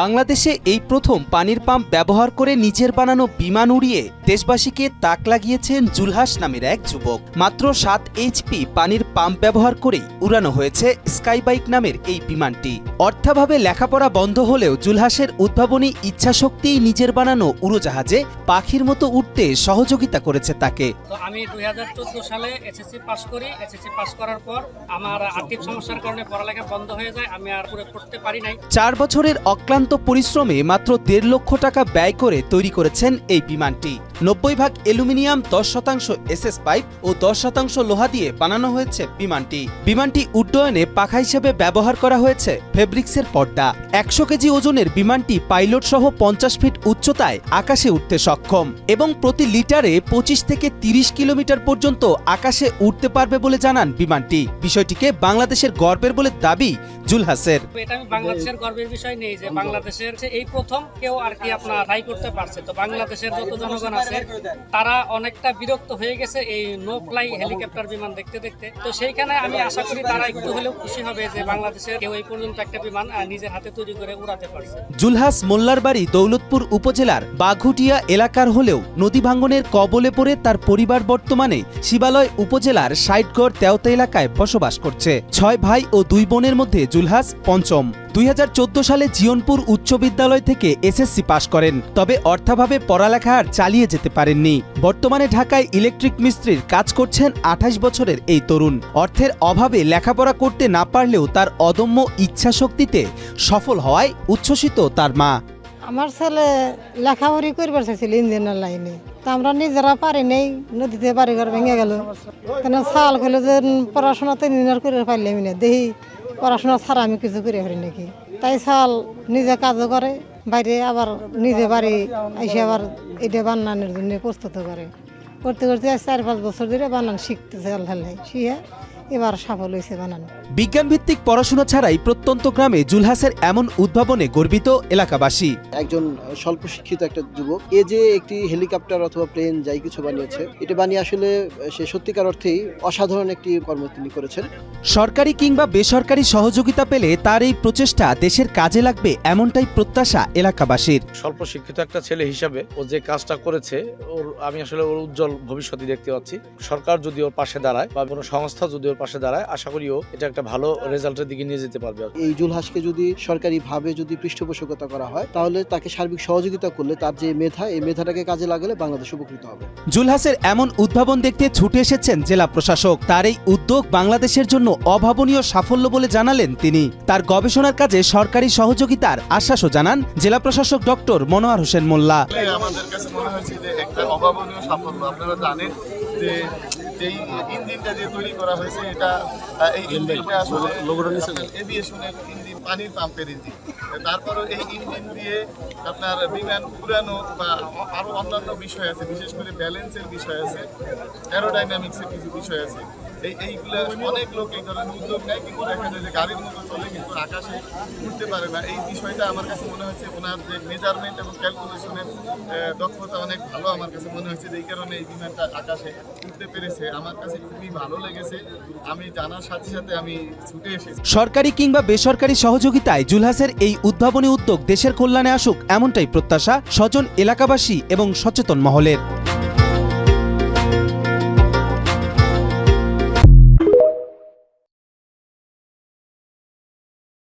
বাংলাদেশে এই প্রথম পানির পাম্প ব্যবহার করে নিজের বানানো বিমান উড়িয়ে দেশবাসীকে তাক লাগিয়েছেন জুলহাস নামের এক যুবক। মাত্র 7 এইচপি পানির পাম্প ব্যবহার করেই উড়ানো হয়েছে স্কাইবাইক নামের এই বিমানটি। অর্থাভাবে লেখাপড়া বন্ধ হলেও জুলহাসের উদ্ভাবনী ইচ্ছাশক্তিই নিজের বানানো উড়োজাহাজে পাখির মতো উঠতে সহযোগিতা করেছে তাকে। আমি 2014 সালে এসএসসি পাস করি। এসএসসি পাস করার পর আমার আর্থিক সমস্যার কারণে পড়ালেখা বন্ধ হয়ে যায়, আমি আর পুরো পড়তে পারি নাই। 4 বছরের অক্লান্ত পরিশ্রমে মাত্র 1.5 লক্ষ টাকা ব্যয় করে তৈরি করেছেন এই বিমানটি। 90 ভাগ অ্যালুমিনিয়াম, 10% এসএস পাইপ ও 10% লোহা দিয়ে বানানো হয়েছে বিমানটি উড্ডয়নে পাখা হিসেবে ব্যবহার করা হয়েছে ফেব্রিক্সের পর্দা। 100 কেজি ওজনের বিমানটি পাইলট সহ 50 ফিট উচ্চতায় আকাশে উঠতে সক্ষম এবং প্রতি লিটারে 25 থেকে 30 কিলোমিটার পর্যন্ত আকাশে উঠতে পারবে বলে জানান বিমানটি। বিষয়টিকে বাংলাদেশের গর্বের বলে দাবি জুলহাসের। এটা আমি বাংলাদেশের গর্বের বিষয় নেই যে বাংলাদেশের এই প্রথম কেউ আর কি আপনার ট্রাই করতে পারছে। তো বাংলাদেশের যত জনগণ আছে তারা অনেকটা বিরক্ত হয়ে গেছে এই নো ফ্লাই হেলিকপ্টার বিমান দেখতে দেখতে। তো সেইখানে আমি আশা করি তারা একটু হলেও খুশি হবে যে বাংলাদেশের কেউ এই পর্যন্ত একটা বিমান নিজের হাতে তৈরি করে উড়াতে পারছে। জুলহাস মোল্লার বাড়ি দৌলতপুর উপজেলার বাঘুটিয়া এলাকার হলেও নদী ভাঙ্গনের কবলে পড়ে তার পরিবার বর্তমানে শিবালয় উপজেলার ষাটগড় তেওতা এলাকায় বসবাস করছে। 6 ভাই ও 2 বোনের মধ্যে জুলহাস পঞ্চম। 2014 সালে জিয়নপুর উচ্চ বিদ্যালয় থেকে এসএসসি পাশ করেন, তবে অর্থাভাবে পড়ালেখা আর চালিয়ে যেতে পারেননি। বর্তমানে ঢাকায় ইলেকট্রিক মিস্ত্রির কাজ করছেন 28 বছরের এই তরুণ। অর্থের অভাবে লেখাপড়া করতে না পারলেও তার অদম্য ইচ্ছাশক্তিতে সফল হওয়ায় উচ্ছ্বসিত তার মা। আমার ছেলে লেখাপড়ি করবার চাইছিল ইঞ্জিনিয়ার লাইনে, তা আমরা নিজেরা পারি নেই, নদীতে বাড়িঘর ভেঙে গেল। কেন সাল খেলে যে পড়াশোনা তো ইঞ্জিনিয়ার করে পারলাম না, দেখি পড়াশোনা ছাড়া আমি কিছু করে পারি নাকি। তাই সাল নিজে কাজও করে, বাইরে আবার নিজে বাড়ি এসে আবার এটা বানানোর জন্য প্রস্তুত করে। করতে করতে 4-5 বছর ধরে বানান শিখতেছে, আল্লাহ শিখে এবার সফল হয়েছে বানানো। বিজ্ঞানভিত্তিক পড়াশোনা ছাড়াই প্রত্যন্ত গ্রামে জুলহাসের এমন উদ্ভাবনে গর্বিত এলাকাবাসী। একজন স্বল্প শিক্ষিত একটা যুবক এ যে একটি হেলিকপ্টার অথবা প্লেন যাই কিছু বানিয়েছে, এটা বানিয়ে আসলে সে সত্যিকার অর্থেই অসাধারণ একটি কর্ম তিনি করেছেন। সরকারি কিংবা বেসরকারি সহযোগিতা পেলে তার এই প্রচেষ্টা দেশের কাজে লাগবে এমনটাই প্রত্যাশা এলাকাবাসীর। স্বল্প শিক্ষিত একটা ছেলে হিসাবে ও যে কাজটা করেছে, আমি আসলে ওর উজ্জ্বল ভবিষ্যৎই দেখতে পাচ্ছি। সরকার যদি ওর পাশে দাঁড়ায় বা কোনো সংস্থা যদি ওর পাশে দাঁড়ায়, আশা করিও এটা একটা ভালো রেজাল্টের দিকে নিয়ে যেতে পারবে। এই জুলহাসকে যদি সরকারিভাবে যদি পৃষ্ঠপোষকতা করা হয়, তাহলে তাকে সার্বিক সহযোগিতা করলে তার যে মেধা, এই মেধাটাকে কাজে লাগালে বাংলাদেশ উপকৃত হবে। জুলহাসের এমন উদ্ভাবন দেখতে ছুটে এসেছেন জেলা প্রশাসক। তার এই উদ্যোগ বাংলাদেশের জন্য অভাবনীয় সাফল্য বলে জানালেন তিনি। তার গবেষণার কাজে সরকারি সহযোগিতার আশ্বাসও জানান জেলা প্রশাসক ডক্টর মনোয়ার হোসেন মোল্লা। আমাদের কাছে মনে হয়েছে যে একটা অভাবনীয় সাফল্য। আপনারা জানেন যে এই ইঞ্জিনটা যে তৈরি করা হয়েছে, এটা এই ইঞ্জিনটা আসলে এভিয়েশনের ইঞ্জিন, পানির পাম্পের ইঞ্জিন। তারপরে এই ইঞ্জিন দিয়ে আপনার বিমান উড়ানো বা আরো অন্যান্য বিষয় আছে, বিশেষ করে ব্যালেন্সের বিষয় আছে, অ্যারোডাইনামিক্সের কিছু বিষয় আছে। এইগুলা অনেক লোক এই ধরনের উদ্যোগ নেয়, কিন্তু দেখা যায় যে গাড়ির মতো চলে কিন্তু আকাশে উঠতে পারে না। এই বিষয়টা আমার কাছে মনে হচ্ছে ওনার যে মেজারমেন্ট এবং ক্যালকুলেশনের দক্ষতা অনেক ভালো আমার কাছে মনে হচ্ছে। এই কারণে এই বিমানটা আকাশে উঠতে পেরেছে, আমার কাছে খুবই ভালো লেগেছে। আমি জানার সাথে সাথে আমি ছুটে এসেছি। সরকারি কিংবা বেসরকারি সহযোগিতায় জুলহাসের এই উদ্ভাবনী উদ্যোগ দেশের কল্যাণে আসুক এমনটাই প্রত্যাশা স্বজন, এলাকাবাসী এবং সচেতন মহলের।